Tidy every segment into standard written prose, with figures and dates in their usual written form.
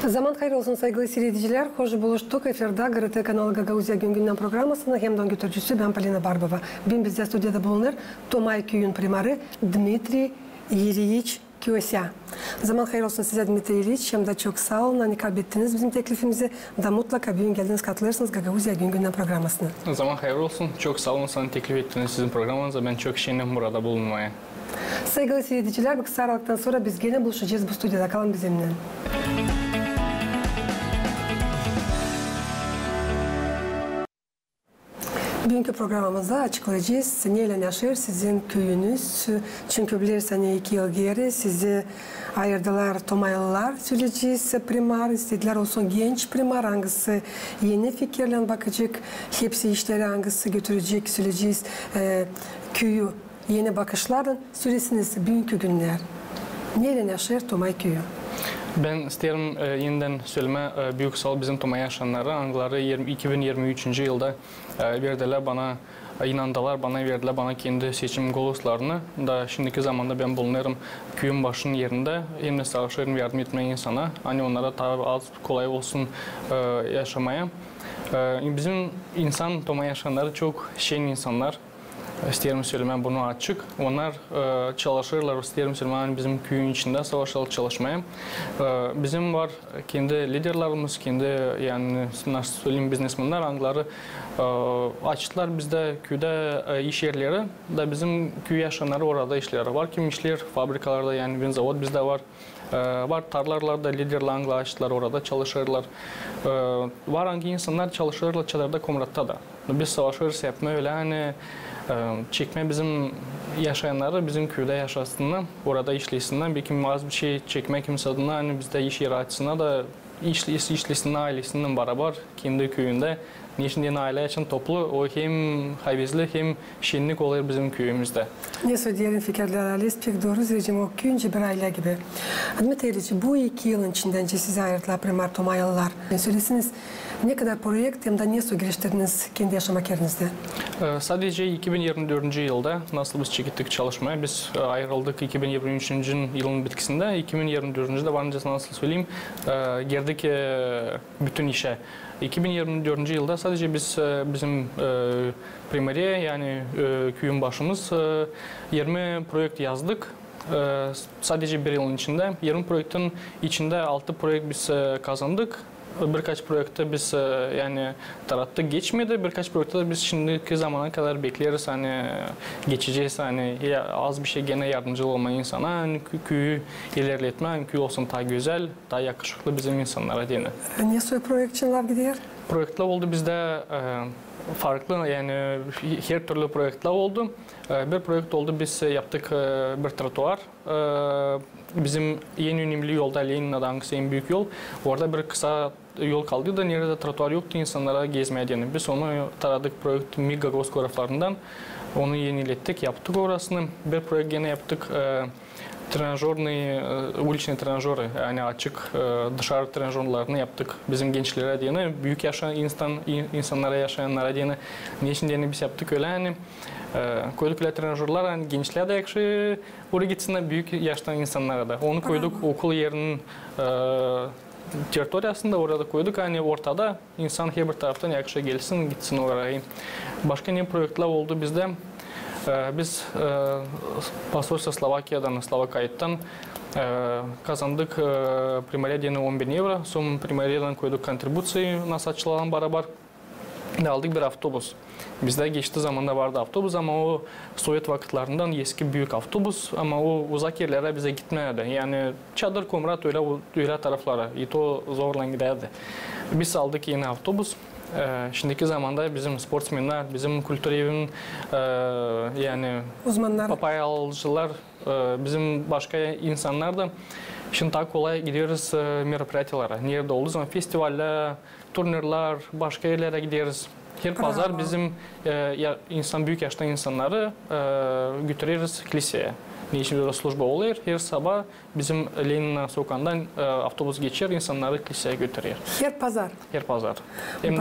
Zaman hayır olsun saygılı seyirciler. Hoş buluştuk. Efirde GRT kanalı Gagauzya Güngünden programmasında hem de götürücüsü ben Polina Barbova. Ben bizde stüdyoda bulunur Tomay Köyün primarı Dmitri Yiriç Kiyosya. Zaman hayır olsun size Dmitri Yiriç. Hem de çok sağ olun. Hani kabul ettiniz bizim teklifimizi. Da mutlaka bir gün geldiniz katılırsınız Gagauzya Güngünden programmasına. Zaman hayır olsun. Çok sağ olun sana teklif ettiniz sizin programınıza. Ben çok şenim burada bulunmaya. Saygılı seyirciler, bu kısa aralıktan sonra biz gene buluşacağız bu stüdyoda. Kalın bizimle. Bugünkü programımızda açıklayacağız. Neyle yaşıyor sizin köyünüz? Çünkü bilirsiniz 2 yıl geri sizi ayırdılar Tomaylılar söyleyeceğiz. Primar istediler olsun genç primar hangisi yeni fikirle bakacak. Hepsi işleri hangisi götürecek söyleyeceğiz. Köyü yeni bakışlardan söylesiniz bugünkü günler. Neyle yaşıyor Tomay köyü? Ben isterim yeniden söyleme büyük sağ ol bizim Tomay yaşayanları. Angları 2023 yılda verdiler bana, inandılar bana, verdiler bana kendi seçim goloslarını. Da şimdiki zamanda ben bulunuyorum köyün başının yerinde. Hem de savaşlarım yardım etmeye insana. Hani onlara tabi az kolay olsun yaşamaya. Bizim insan Tomay yaşayanları çok şen insanlar. İsterim söylemem bunu açık. Onlar çalışırlar. İsterim söylemem bizim köyün içinde savaşarak çalışmaya. Bizim var kendi liderlerimiz, kendi yani nasıl söyleyeyim biznesmenler, angları açtılar bizde köyde iş yerleri da bizim köy yaşayanları orada işleri var. Kim işler fabrikalarda yani benzavod bizde var. Var tarlalarda liderler angla açtılar orada çalışırlar. Var hangi insanlar çalışırlar çadırda komratta da. Biz savaşırız yapma öyle hani çekme bizim yaşayanları bizim köyde yaşasınlar, orada işlesinler. Bir kim az bir şey çekme kimse adına hani bizde iş yeri açsınlar da işlesinler ailesinden beraber kendi köyünde. Niçin aile için toplu o hem hayvezli hem şenlik olur bizim köyümüzde. Ne söyleyelim fikirler Alice pek doğru söyleyeceğim o köyünce bir aile gibi. Dmitri bu 2 yılın içinden size ayırdılar primar Tomaylılar. Söylesiniz ne kadar proje hem de ne su giriştirdiniz kendi yaşamak yerinizde? Sadece 2024 yılda nasıl biz çekittik çalışmaya biz ayrıldık 2023 yılın bitkisinde 2024'de varınca nasıl söyleyeyim girdik bütün işe. 2024 yılda sadece biz bizim primariye yani köyün başımız 20 proje yazdık. Sadece bir yılın içinde 20 projektin içinde 6 proje biz kazandık. Birkaç projekte biz yani tarattık geçmedi. Birkaç projekte biz şimdiki zamana kadar bekleriz hani geçeceğiz hani az bir şey gene yardımcı olma insana hani köyü ilerletme hani köy olsun daha güzel daha yakışıklı bizim insanlara diye. Ne soy projektçiler gidiyor? Projektler oldu bizde farklı yani her türlü projektler oldu. Bir projekt oldu biz yaptık bir trotuar. Bizim en önemli yolda Lenin'de hangisi en büyük yol. Orada bir kısa yol kaldı da nerede trotuar yoktu insanlara gezmeye diye. Biz onu taradık projekt Migagos taraflarından. Onu yenilettik, yaptık orasını. Bir projekt gene yaptık. Уличные тренажеры, yani açık dışarı trенажерlarını yaptık bizim gençlere diye, büyük yaşayan insanlara yaşayanlara diye, ne için diye biz yaptık öyle hani koyduk öyle trенажерlar hani gençlere de yakışı oraya gitsinler büyük yaştan insanlara da. Onu koyduk okul yerinin teritoriyasında orada koyduk hani ortada insan her bir taraftan yakışı gelsin gitsin oraya. Başka ne projeler oldu bizde? Biz Посольство Slovakya'dan, Slovakay'dan kazandık primariye diye 10.000 euro. Son primariyeden koyduk kontribüsiyonu nasıl açılan beraber aldık bir avtobus. Bizde geçtiği zamanda vardı avtobus ama o Sovyet vakitlerinden eski büyük avtobus ama o uzak yerlere bize gitmedi. Yani çadır komrat öyle taraflara. İto zorla giderdi. Biz aldık yeni avtobus. Şimdiki zamanda bizim sportsmenler, bizim kültür evinin yani uzmanlar, papayalıcılar, bizim başka insanlar da şimdi daha kolay gidiyoruz meropриятиялara. Nerede olduğu zaman festivaller, turnirler, başka yerlere gidiyoruz. Her pazar bizim büyük yaşta insanları götürüyoruz kiliseye. Ne için bir slujba oluyor? Her sabah bizim Lenin sokağından avtobus geçer, insanları kiliseye götürüyor. Her pazar. Her pazar. Hem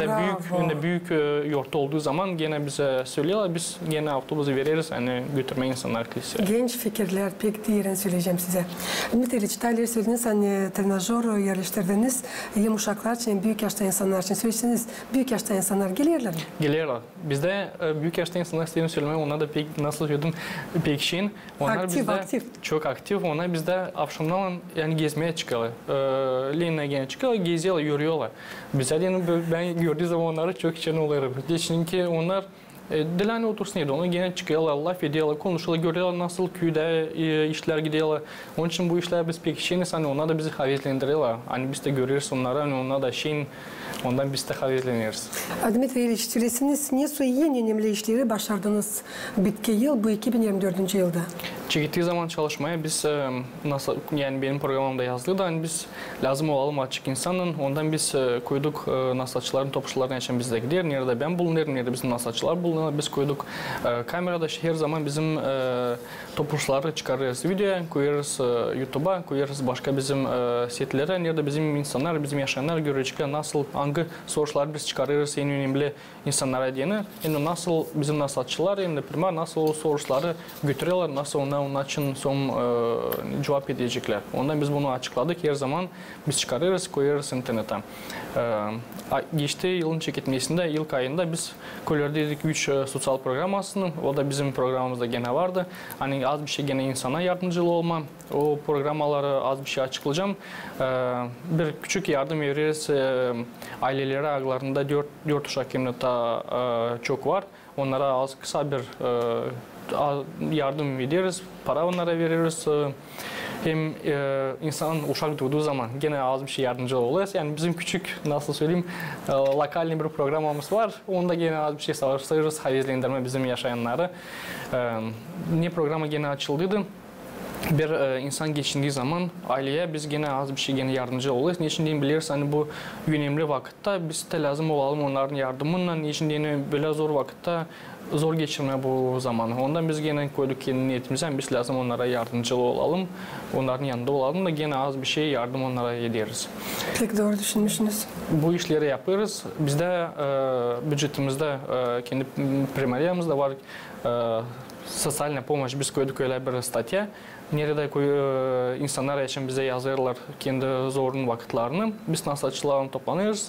de büyük yurtta olduğu zaman gene bize söylüyorlar, biz gene avtobusu veririz, hani götürme insanlar kiliseye. Genç fikirler, pek diğerini söyleyeceğim size. Dmitri İçtaylı'yı söylediniz, hani trenajör yerleştirdiniz, hem uşaklar için hem büyük yaşta insanlar için söyleseniz, büyük yaşta insanlar geliyorlar mı? Geliyorlar. Bizde büyük yaşta insanlar istediğini söylemeye, onlar da pek, nasıl söyledim, pek şeyin. Onlar Aktif. Çok aktif. Onlar bizde akşamdan yani gezmeye çıkıyorlar. Lenin'e gene çıkıyorlar, geziyorlar, yürüyorlar. Bizde yani ben gördüğü zaman onları çok için oluyorum. Çünkü onlar dilane otursun yedi. Ona gene çıkıyorlar, laf ediyorlar, konuşuyorlar, görüyorlar nasıl köyde işler gidiyorlar. Onun için bu işler biz pek şeyiniz, hani onlar da bizi havezlendiriyorlar. Hani biz de görürüz onları, hani onlar da şeyin, ondan biz de havezleniyoruz. Dmitri İliç, söylesiniz, niye en önemli işleri başardınız bitki yıl, bu 2024 yılda? Çekildiği zaman çalışmaya biz nasıl, yani benim programımda yazıldı, hani biz lazım olalım açık insanın, ondan biz koyduk nasatçıların, topçuların için bizde gider, nerede ben bulunurum, nerede bizim nasatçılar bulunuyor, biz koyduk kamerada her zaman bizim topçuları çıkarırız videoya, koyarız YouTube'a, koyarız başka bizim setlere, nerede bizim insanlar, bizim yaşayanlar görecekler, nasıl, hangi sorular biz çıkarırız en önemli insanlara diyene, yani nasıl bizim nasatçılar, hem de primar nasıl o soruları götürüyorlar, nasıl onun için son cevap edecekler. Ondan biz bunu açıkladık. Her zaman biz çıkarırız, koyarız internete. Geçti yılın çekilmesinde, ilk ayında biz koyardıydık 3 sosyal program aslında. O da bizim programımızda gene vardı. Hani az bir şey gene insana yardımcı olma. O programaları az bir şey açıklayacağım. Bir küçük yardım veririz. Ailelere ağlarında 4 uşak emniyette çok var. Onlara az kısa bir yardım ederiz, para onlara veririz. Hem insan uşak doğduğu zaman gene az bir şey yardımcı oluyoruz. Yani bizim küçük, nasıl söyleyeyim, lokalli bir programımız var. Onda gene az bir şey sağlarız, havezlendirme bizim yaşayanları. Ne programı gene açıldıydı? Bir insan geçindiği zaman aileye biz gene az bir şey gene yardımcı oluyoruz. Niçin diyeyim biliriz, hani bu önemli vakitte biz de lazım olalım onların yardımıyla. Niçin diyeyim böyle zor vakitte zor geçirme bu zamanı. Ondan biz gene koyduk kendi niyetimizden, biz lazım onlara yardımcı olalım. Onların yanında olalım da gene az bir şey yardım onlara ederiz. Pek doğru düşünmüşsünüz. Bu işleri yapıyoruz. Bizde bütçetimizde kendi primariyamızda var. Sosyal pomoç biz koyduk öyle bir statya. Nerede insanlar için bize yazarlar kendi zorun vakitlerini. Biz nasatçılarla toplanıyoruz.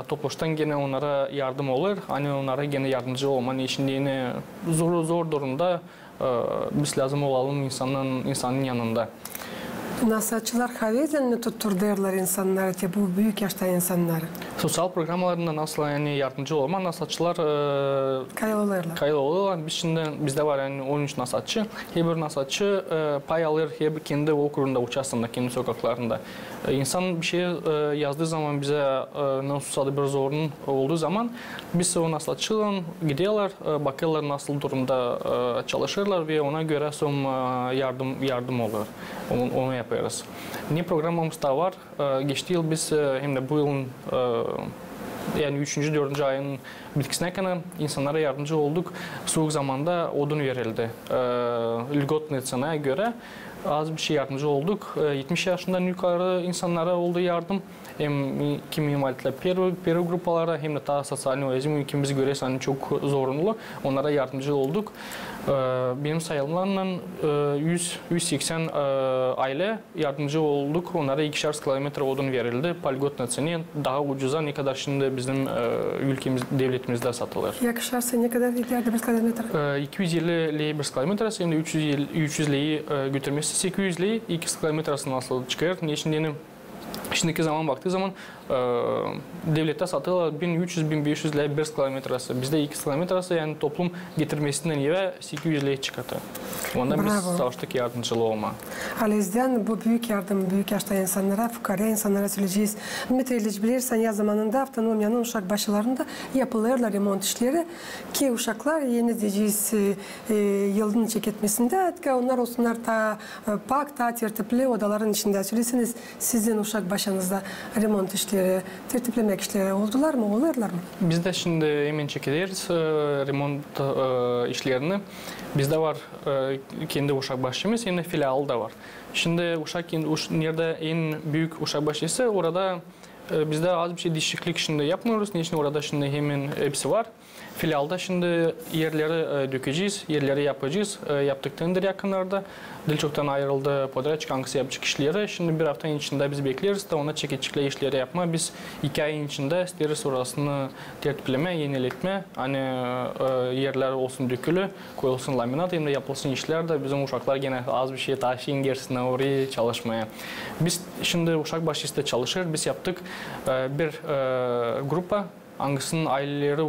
Topluştan gene onlara yardım olur. Hani onlara gene yardımcı olmanın için yine zor durumda biz lazım olalım insanın yanında. Nasatçılar havezlenini tutturdular insanlar, bu büyük yaşta insanlar. Sosyal programlarında nasıl yani yardımcı olma, nasatçılar kayılı oluyorlar. Bizde var yani 13 nasatçı. Her bir nasatçı pay alır, her bir kendi okulunda, uçasında, kendi sokaklarında. İnsan bir şey yazdığı zaman bize nasıl bir zorun olduğu zaman biz o nasatçıla gidiyorlar, bakıyorlar nasıl durumda çalışırlar ve ona göre son yardım olur. Onu yapıyoruz. Ne programımız da var. Geçtiği yıl biz hem de bu yılın yani 3. 4. ayın bitkisine kadar insanlara yardımcı olduk. Soğuk zamanda odun verildi. Lügotny cenaya göre az bir şey yardımcı olduk. 70 yaşından yukarı insanlara oldu yardım. Hem kim invalidler peri gruplara hem de ta sosyal özüm ülkemizi görürsen çok zorunlu. Onlara yardımcı olduk. Benim sayılarımla 180 aile yardımcı olduk. Onlara 2,5 kilometre odun verildi. Lügotny cenaya daha ucuza ne kadar şimdi bizim ülkemiz, devletimizde satılır. Yakışarsa ne kadar giderdi bir kilometre? 250 lei bir kilometresi, hem de 300 lei götürmesi 800 lei 2 kilometresi nasıl çıkar? Niçin şimdiki zaman baktığı zaman devlette satıyorlar 1300-1500 lei 1 kilometresi. Bizde 2 kilometresi yani toplum getirmesinden eve 800 lei çıkartı. Ondan biz savaştık yardımcılığı olma. Alezden bu büyük yardım, büyük yaşta insanlara, fukara insanlara söyleyeceğiz. Dmitri İliç bilirsen yaz zamanında avtonomiyanın uşak başlarında yapılırlar remont işleri ki uşaklar yeni diyeceğiz yılın çeketmesinde onlar olsunlar ta pak, ta tertipli odaların içinde söylesiniz sizin uşak başı başınızda remont işleri, tertiplemek işleri oldular mı, olurlar mı? Biz de şimdi hemen çekeriz remont işlerini. Bizde var kendi uşak başımız, yine filial da var. Şimdi uşak nerede en büyük uşak başısı orada bizde az bir şey değişiklik şimdi yapmıyoruz. Niçin orada şimdi hemen hepsi var. Filialda şimdi yerleri dökeceğiz, yerleri yapacağız. Yaptıklarındır yakınlarda. Dilçok'tan ayrıldı Podreç kankası yapacak işleri. Şimdi bir haftanın içinde biz bekleriz de ona çekiçlikle işleri yapma. Biz 2 ayın içinde isteriz orasını tertipleme, yeniletme. Hani yerler olsun dökülü, koyulsun laminat, hem de yapılsın işler de bizim uşaklar gene az bir şey taşıyın gerisine oraya çalışmaya. Biz şimdi uşak başıyla çalışır. Biz yaptık bir grupa. Hangisinin aileleri,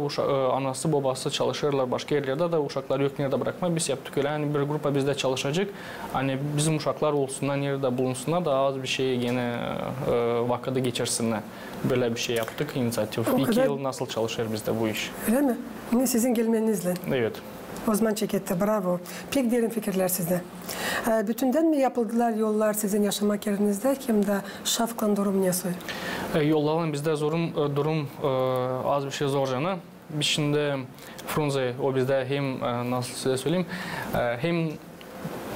anası, babası çalışırlar başka yerlerde de uşaklar yok nerede bırakma. Biz yaptık öyle. Yani bir grupa bizde çalışacak. Hani bizim uşaklar olsunlar, nerede bulunsunlar da az bir şey gene vakıda geçirsinler. Böyle bir şey yaptık, inisiyatif. 2 yıl nasıl çalışır bizde bu iş. Öyle mi? Sizin gelmenizle. Evet. Osman Çeket'te, bravo. Pek derin fikirler sizde. Bütünden mi yapıldılar yollar sizin yaşamak yerinizde, hem de Şafklan durum ne soy? Yolların bizde durum az bir şey zor canı. Biz şimdi Frunze, o bizde hem nasıl size söyleyeyim, hem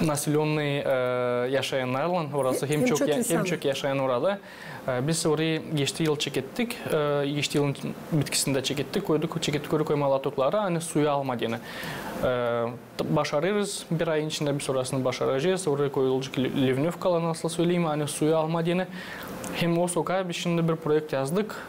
nasyonlu yaşayanlarla orası hem çok yaşayan orada. Biz orayı geçtiği yıl çekettik. Geçtiği yılın bitkisinde çekettik. Çekettik koyma latokları. Hani suyu almadığını. Başarırız. Bir ayın içinde bir sonrasını başaracağız. Oraya koyulacak Livnevkalar nasıl söyleyeyim. Hani suyu almadığını. Hem o sokağa biz şimdi bir projekt yazdık.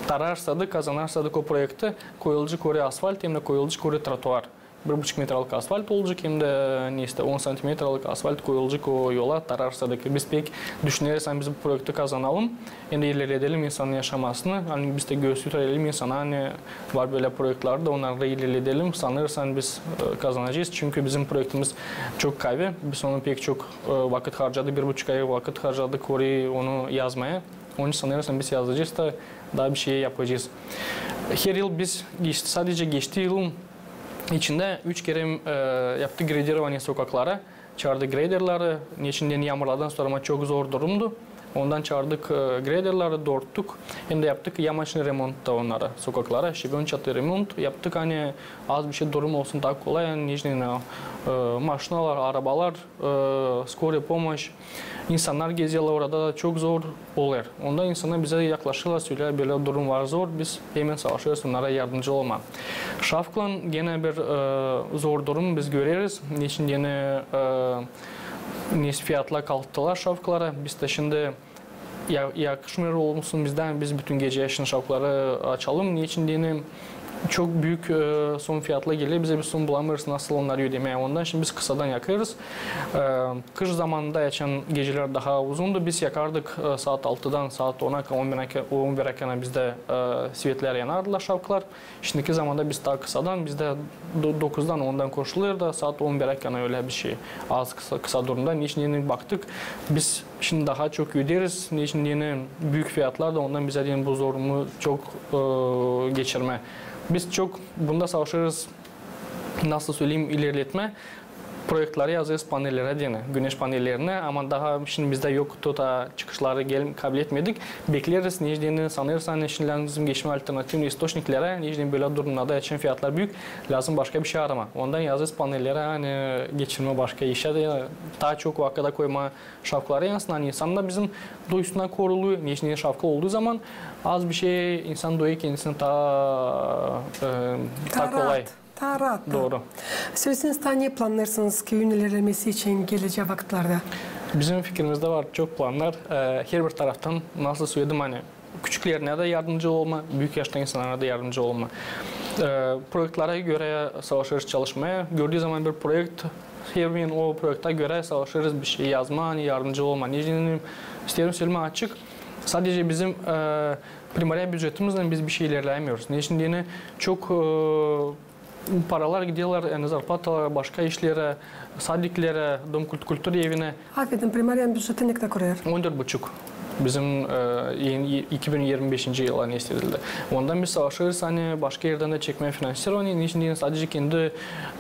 Tararsadık, kazanarsadık o projekti. Koyulacak oraya asfalt hem de koyulacak oraya trotuar. 1,5 metrlik asfalt olacak hem de 10 santimetrlik asfalt koyulacak o yola tararsadık. Biz pek düşünürüz biz bu projekti kazanalım. Hem de ilerleyelim insanın yaşamasını. Hani biz de gösterelim insana hani var böyle projektler de onları ilerleyelim. Sanırsan biz kazanacağız. Çünkü bizim projektimiz çok kaybı. Biz onu pek çok vakit harcadık. 1,5 ay vakit harcadık orayı onu yazmaya. Onun için sanırsan biz yazacağız da daha bir şey yapacağız. Her yıl biz sadece geçtiği yılın İçinde 3 kere yaptık graderovание sokaklara. Çağırdık graderları. Niçin yağmurlardan sonra çok zor durumdu. Ondan çağırdık graderları, doğrulttuk. Hem de yaptık yamaçlı remont da onlara, sokaklara. Şibon çatı remont yaptık. Hani az bir şey durum olsun daha kolay. Yani maşinalar, arabalar, skori pomoş. İnsanlar geziyorlar orada da çok zor oluyor. Ondan insanlar bize yaklaşırlar, söyler böyle durum var zor. Biz hemen savaşıyoruz onlara yardımcı olma. Şafklan gene bir zor durum biz görüyoruz. Niçin yine fiyatlar kalktılar şafklara. Biz de şimdi yakışmıyor olmuşsun bizden biz bütün gece yaşın şafkları açalım. Niçin yine çok büyük son fiyatla geliyor. Bize bir son bulamıyoruz nasıl onları ödemeye ondan. Şimdi biz kısadan yakarız. Kış zamanında yaşayan geceler daha uzundu. Biz yakardık saat 6'dan saat 10'a 11'e kadar bizde svetler yanardılar şavklar. Şimdiki zamanda biz daha kısadan bizde 9'dan 10'dan koşuluyor da saat 11'e kadar öyle bir şey. Az kısa durumda. Niçin yeni baktık. Biz şimdi daha çok öderiz. Niçin yeni büyük fiyatlar da ondan bize yeni bu zorumu çok geçirme. Biz çok bunda savaşırız, nasıl söyleyeyim, ilerletme. Projektleri yazıyoruz panellere diye, güneş panellerine ama daha şimdi bizde yoktu da çıkışları kabul etmedik. Bekleriz, neydiğini sanırsan şimdi bizim geçme alternatif istoşniklere, neydiğini böyle durumlarda için fiyatlar büyük, lazım başka bir şey arama. Ondan yazıyoruz panellere, hani geçirme başka işe de daha çok vakıda koyma şapkaları yansın. Hani insan da bizim doyusuna koruluyor, neydiğini şapka olduğu zaman az bir şey insan doyu kendisini daha kolay. Daha rahat. Doğru. Sözünüzde ne planlarsınız köyün ilerlemesi için gelecek vakitlerde? Bizim fikrimizde var çok planlar. Her bir taraftan nasıl söyledim hani küçüklerine de yardımcı olma, büyük yaşta insanlara da yardımcı olma. Projektlere göre savaşırız çalışmaya. Gördüğü zaman bir projekt, her bir o projekte göre savaşırız bir şey yazma, hani yardımcı olma. Neyini isterim söyleme açık. Sadece bizim primarya büdjetimizden biz bir şey ilerleyemiyoruz. Niçin diye çok paralar gidiyorlar, yani zarplatalara, başka işlere, sadiklere, dom kültür evine. Hakikaten primarya büdjeti ne kadar kuruyor? 14,5. Bizim 2025 yıla ne istedildi. Ondan biz savaşırız, hani başka yerden de çekmeye finansör oynayın. Niçin sadece kendi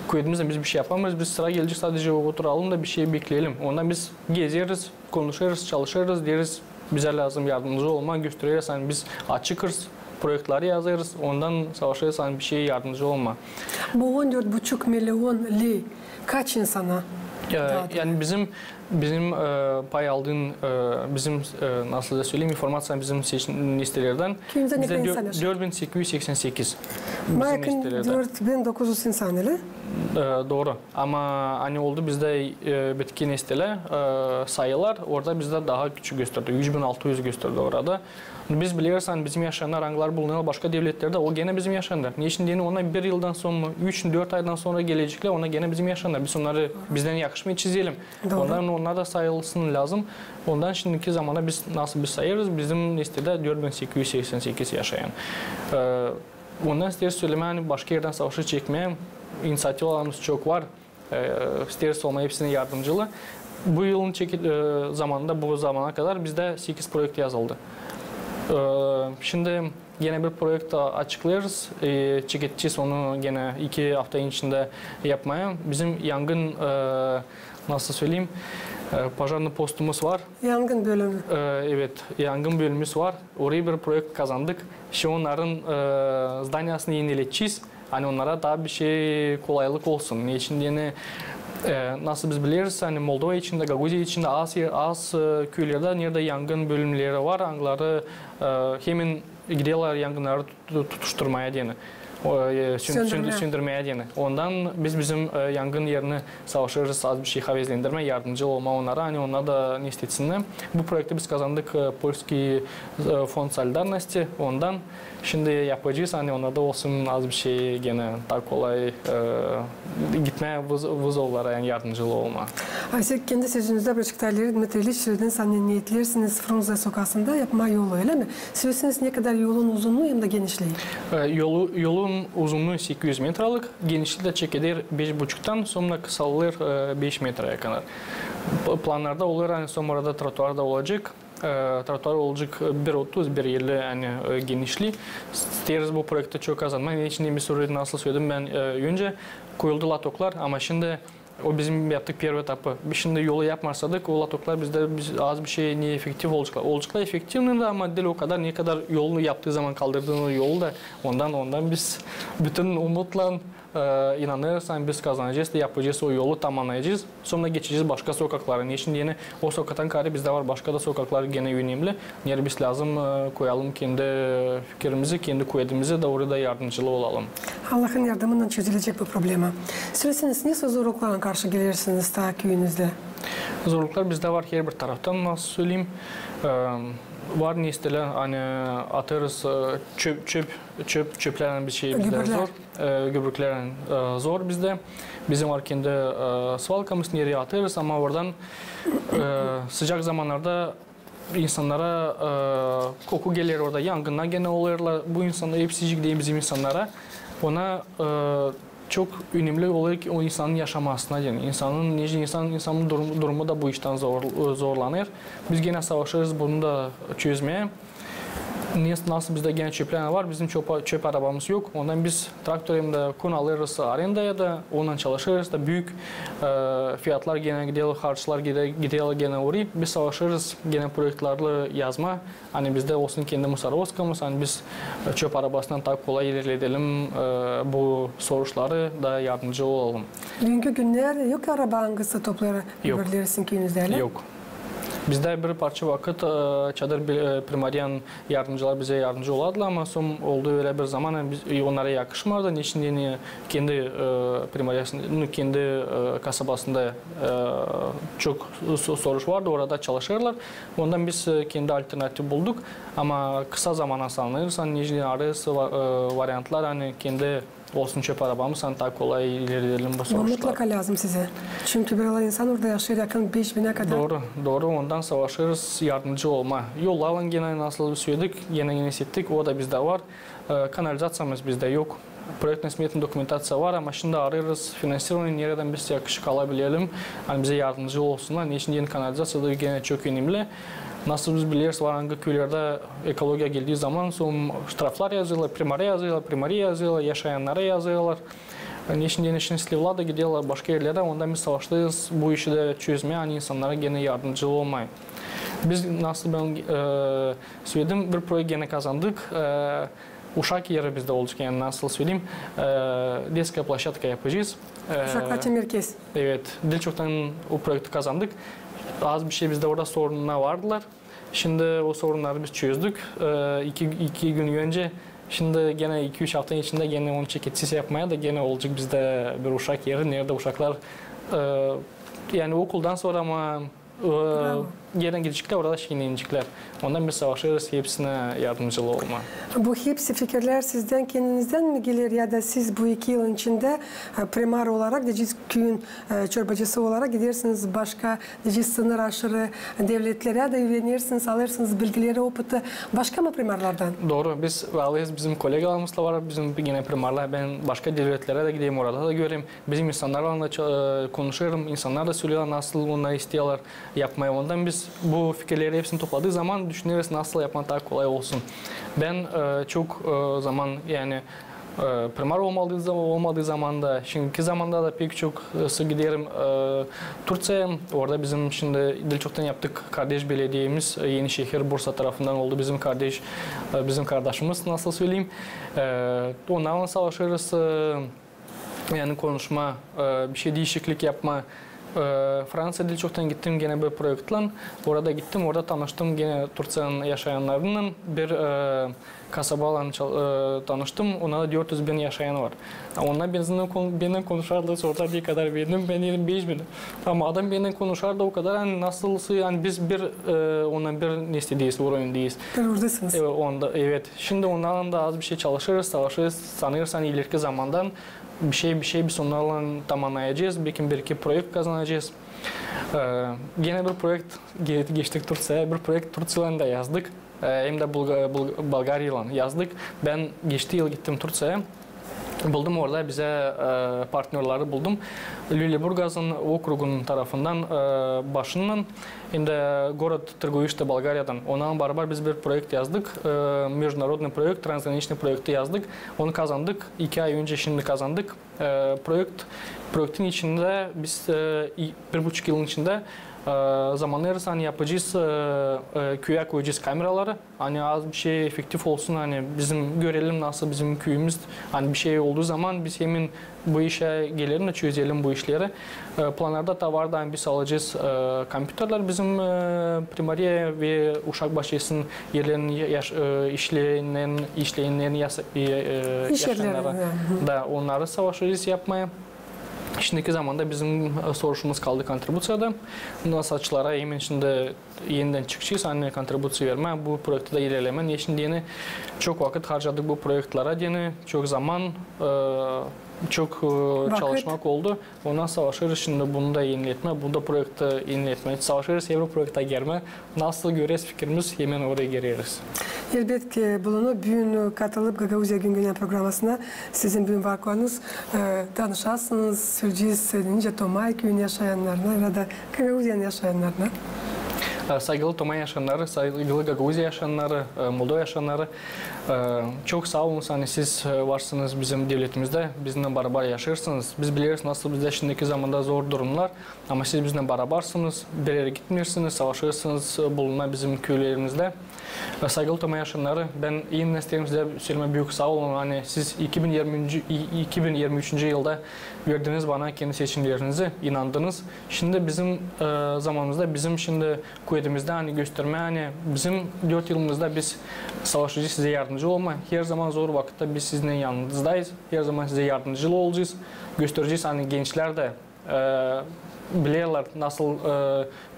köyümüzde biz bir şey yapamıyoruz. Biz sıra gelecek sadece oturalım da bir şey bekleyelim. Ondan biz gezeriz, konuşuruz, çalışırız, deriz bize lazım yardımcı olma gösteririz. Yani biz açıkız, proyektleri yazarız, ondan savaşırız, yani bir şeye yardımcı olma. Bu 14,5 milyon li kaç insana? Yani bizim pay aldığın bizim nasıl da söyleyeyim informasyon bizim seçim listelerden bize 4888 bizim listelerden. 4900 insan ile. Doğru. Ama hani oldu bizde bitki listeler sayılar orada bizde daha küçük gösterdi. 3600 gösterdi orada. Biz bilirsen bizim yaşayanlar hangiler bulunuyor başka devletlerde o gene bizim yaşayanlar. Niye şimdi ona bir yıldan sonra 3-4 aydan sonra gelecekler ona gene bizim yaşayanlar. Biz onları bizden yakışmayı çizelim. Doğru. Ondan onlar da sayılsın lazım. Ondan şimdiki zamanda biz nasıl bir sayarız? Bizim listede 4888 yaşayan. Ondan isteriz söyleme hani başka yerden savaşı çekmeye inisiyatif alanımız çok var. İsteriz olma hepsine yardımcılı. Bu yılın zamanında bu zamana kadar bizde 8 proje yazıldı. Şimdi yine bir proje açıklarız. Çekeceğiz onu yine 2 hafta içinde yapmaya. Bizim yangın nasıl söyleyeyim? Пожарный postumuz var. Yangın bölümü. Evet, yangın bölümümüz var. Oraya bir proje kazandık. Şimdi onların zdanyasını yenileteceğiz. Hani onlara daha bir şey kolaylık olsun. Ne için diye nasıl biz biliriz, hani Moldova içinde, Gaguzya içinde az köylerde nerede yangın bölümleri var, onları hemen gidiyorlar yangınları tutuşturmaya diye. Söndürmeye diye. Ondan biz bizim yangın yerini savaşırız, az bir şey havezlendirme, yardımcı olma onlara, hani onlar da ne istesinler. Bu projekte biz kazandık Polski Fond Solidarnosti, ondan şimdi yapacağız, hani onlarda olsun az bir şey gene daha kolay gitmeye vızollara yani yardımcı olma. Siz kendi sözünüzde Böceklerleri Dmitri İliç Sürü'den samimiyetlersiniz Frunze sokağında yapma yolu öyle mi? Söylesiniz ne kadar yolun uzunluğu hem de genişliği? Yolun uzunluğu 800 metralik, genişliği de çekilir 5,5'tan sonra kısalır 5 metreye kadar. Planlarda olur, hani sonra da trotuar da olacak. Trotuar olacak 1.30-1.50 yani genişliği. İsteriz bu projekte çok kazanmayı. Şimdi bir soru nasıl söyledim ben önce koyuldu latoklar ama şimdi o bizim yaptık bir etapı. Biz şimdi yolu yapmasadık o latoklar bizde az bir şey niye efektif olacaklar. Olacaklar efektifler de ama değil o kadar ne kadar yolunu yaptığı zaman kaldırdığın yolu da ondan biz bütün umutla inanırsan biz kazanacağız da yapacağız o yolu tamamlayacağız. Sonra geçeceğiz başka sokaklara. Niye şimdi yine o sokaktan kare bizde var başka da sokaklar gene önemli. Niye biz lazım koyalım kendi fikrimizi, kendi kuvvetimizi de orada yardımcılı olalım. Allah'ın yardımından çözülecek bu problema. Söyleseniz nasıl zorluklarla karşı gelirsiniz ta köyünüzde? Zorluklar bizde var her bir taraftan nasıl söyleyeyim. Var ne isteler hani atarız çöplerden bir şey bizde zor. Gübrüklerin zor bizde. Bizim var kendi svalkamız nereye atarız ama oradan sıcak zamanlarda insanlara koku gelir orada yangınlar gene oluyorlar. Bu insanlar hepsi değil bizim insanlara. Ona çok önemli olur ki o insanın yaşamasına yani insanın durumu da bu işten zorlanır. Biz gene savaşırız bunu da çözmeye. Nasıl bizde gene çöpler var, bizim çöp arabamız yok. Ondan biz traktörümde kun alırız arendaya da ondan çalışırız da büyük fiyatlar gene gidiyor, harçlar gidiyor gene oraya. Biz savaşırız gene projektlerle yazma. Hani bizde olsun kendi musarvozkamız, hani biz çöp arabasından daha kolay ilerleyelim bu soruçları da yardımcı olalım. Dünkü günler yok araba hangisi topları görebilirsin köyünüzde? Yok. Bizde bir parça vakit çadır primariyan yardımcılar bize yardımcı oladılar ama son olduğu öyle bir zaman biz onlara yakışmadı. Niçin kendi primariyasında, kendi kasabasında çok soruş vardı, orada çalışırlar. Ondan biz kendi alternatif bulduk ama kısa zamana sanılırsa niçin arası varyantlar hani kendi olsun çöp arabamız hani daha kolay ilerleyelim bu sonuçlar. Bu mutlaka lazım size. Çünkü böyle insan orada yaşıyor yakın 5000'e kadar. Doğru. Ondan savaşırız, yardımcı olma. Yolların gene nasıl söyledik, yine hissettik, o da bizde var. Kanalizasyamız bizde yok. Projenin smetinin dokumentasyası var ama şimdi ararız, finansironu nereden biz yakışık alabilelim, hani bize yardımcı olsunlar. Niçin yeni kanalizasya da gene çok önemli. Nasıl biz biliriz, var hangi köylerde ekologiya geldiği zaman son штрафlar yazıyorlar, primariye yazıyorlar, yaşayanlara yazıyorlar. Niçin Slivla da gidiyorlar başka yerlere, ondan biz savaştayız bu işi de çözmeye, hani insanlara gene yardımcı olmayın. Biz nasıl ben söyledim bir proje gene kazandık. Uşak yeri bizde olacak yani nasıl söyleyeyim. Детская площадка yapacağız. Uşaklar için merkez. Evet, Dilçok'tan o projekti kazandık. Az bir şey bizde orada sorunlar vardılar. Şimdi o sorunları biz çözdük. İki gün önce şimdi gene 2-3 haftanın içinde gene onu çekitsiz yapmaya da gene olacak bizde bir uşak yeri. Nerede uşaklar yani okuldan sonra ama gelen gidecekler orada inecekler. Ondan biz savaşırız hepsine yardımcı olma. Bu hepsi fikirler sizden kendinizden mi gelir ya da siz bu 2 yılın içinde primar olarak Diciz köyün çorbacısı olarak gidersiniz başka Diciz sınır aşırı devletlere de güvenirsiniz, alırsınız bilgileri, opıtı başka mı primarlardan? Doğru. Biz bağlıyız. Bizim kolegalarımız da var. Bizim yine primarlar. Ben başka devletlere de gideyim orada da göreyim. Bizim insanlarla konuşurum. İnsanlar da söylüyorlar nasıl onlar istiyorlar yapmayı. Ondan biz bu fikirleri hepsini topladığı zaman düşünürüz nasıl yapmak daha kolay olsun. Ben çok zaman yani primar olmadığı zamanda, şimdiki zamanda da pek çok sık giderim Türkiye'ye. Orada bizim şimdi Dilçok'tan yaptık kardeş belediyemiz Yenişehir Bursa tarafından oldu bizim kardeşimiz nasıl söyleyeyim. Onlarla savaşırız. Yani konuşma, bir şey değişiklik yapma. Fransa Dilçok'tan gittim gene bir projektle. Orada gittim, orada tanıştım gene Türkiye'nin yaşayanlarının bir kasabalarla tanıştım. Ona 400 bin yaşayan var. Onlar benimle konuşardı, sorardı ne kadar verdim, ben 25 bin. Ama adam benimle konuşardı o kadar yani nasılsa yani biz ona bir nestedeyiz, oyundayız. Oradasınız. Evet. Şimdi onlarla da az bir şey çalışırız, sanırsan ileriki zamandan bir sonlarla tamamlayacağız. Belki bir iki projekt kazanacağız. Gene bir projekt geçtik Türkiye'ye. Bir projekt Türkiye'yle de yazdık. Hem de Bulgarya'yla yazdık. Ben geçtiği yıl gittim Türkiye'ye. Buldum orada bize partnerleri buldum. Lüleburgaz'ın okrugun tarafından başından hem de город Tırguyuş'ta Bulgarya'dan. Onunla beraber biz bir projekt yazdık. Международный projekt, transgraniçli projekti yazdık. Onu kazandık. 2 ay önce şimdi kazandık. Projektin içinde biz 1,5 yılın içinde zamanlarız hani yapacağız, köye koyacağız kameraları. Hani az bir şey efektif olsun hani bizim görelim nasıl bizim köyümüz hani bir şey olduğu zaman biz hemen bu işe gelelim de çözelim bu işleri. Planlarda da vardı hani biz alacağız kompüterler bizim primariye ve Uşakbaşı'nın yerlerinin işleyenlerin yaşayanları da onları savaşacağız yapmaya. Şimdiki zamanda bizim soruşumuz kaldı kontribüsiyada. Bundan saçlara hemen şimdi yeniden çıkacağız. Hani kontribüsiye verme, bu projekte de ilerleme. Şimdi yine çok vakit harcadık bu projektlere. Yine çok zaman, çok çalışmak oldu. Ondan savaşırız şimdi bunu da yeniletme, bunu da projekte yeniletme. Savaşırız, Evro projekte gelme. Nasıl görürüz fikrimiz hemen oraya geliriz. Elbette bulunup bugün katılıp Gagauzya Güngören programmasına sizin bugün varlığınız danışarsınız, söyleyeceğiz nice Tomay köyün yaşayanlarına ya da Gagauzyan yaşayanlarına. Saygılı Tomay yaşayanları, saygılı Gagauzya yaşayanları, Moldova yaşayanları çok sağ olun. Hani siz varsınız bizim devletimizde, bizimle beraber yaşarsınız. Biz biliriz nasıl bizde şimdiki zamanda zor durumlar ama siz bizimle berabersiniz, bir yere gitmiyorsunuz, savaşırsınız bulunan bizim köylerimizde. Saygılı Tomay yaşayanları, ben yine isterim size söyleme büyük sağ olun. Hani siz 2023. Yılda verdiniz bana kendi seçimlerinizi, inandınız. Şimdi bizim zamanımızda, bizim şimdi köyümüzde hani gösterme hani bizim 4 yılımızda biz savaşacağız, size yardımcı olma. Her zaman zor vakitte biz sizin yanınızdayız. Her zaman size yardımcı olacağız. Göstereceğiz hani gençler de biliyorlar nasıl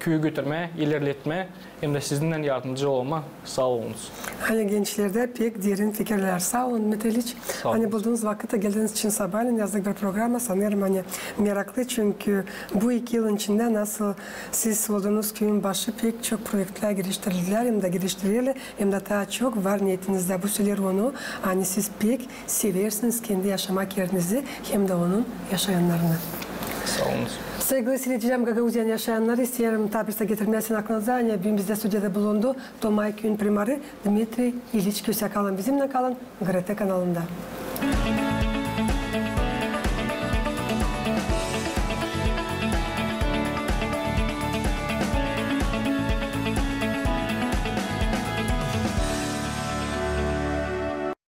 köyü götürme, ilerletme hem de sizinle yardımcı olma. Sağ olunuz. Hani gençlerde pek derin fikirler. Sağ olun Meteliç. Hani bulduğunuz vakitte geldiğiniz için sabahleyin yazdık bir programa sanırım hani meraklı çünkü bu 2 yılın içinde nasıl siz olduğunuz köyün başı pek çok projeler geliştirdiler hem de geliştiriyorlar hem de daha çok var niyetinizde bu söyler onu hani siz pek seversiniz kendi yaşamak yerinizi hem de onun yaşayanlarını. Sağ olunuz. Sevgili seyircilerim, Gagauzyan yaşayanları isterim tabirse getirmesini aklınıza. Hani bugün bizde stüdyoda bulundu. Tomay köyün primarı Dmitri İliç Köse kalın bizimle kalın. GRT kanalında.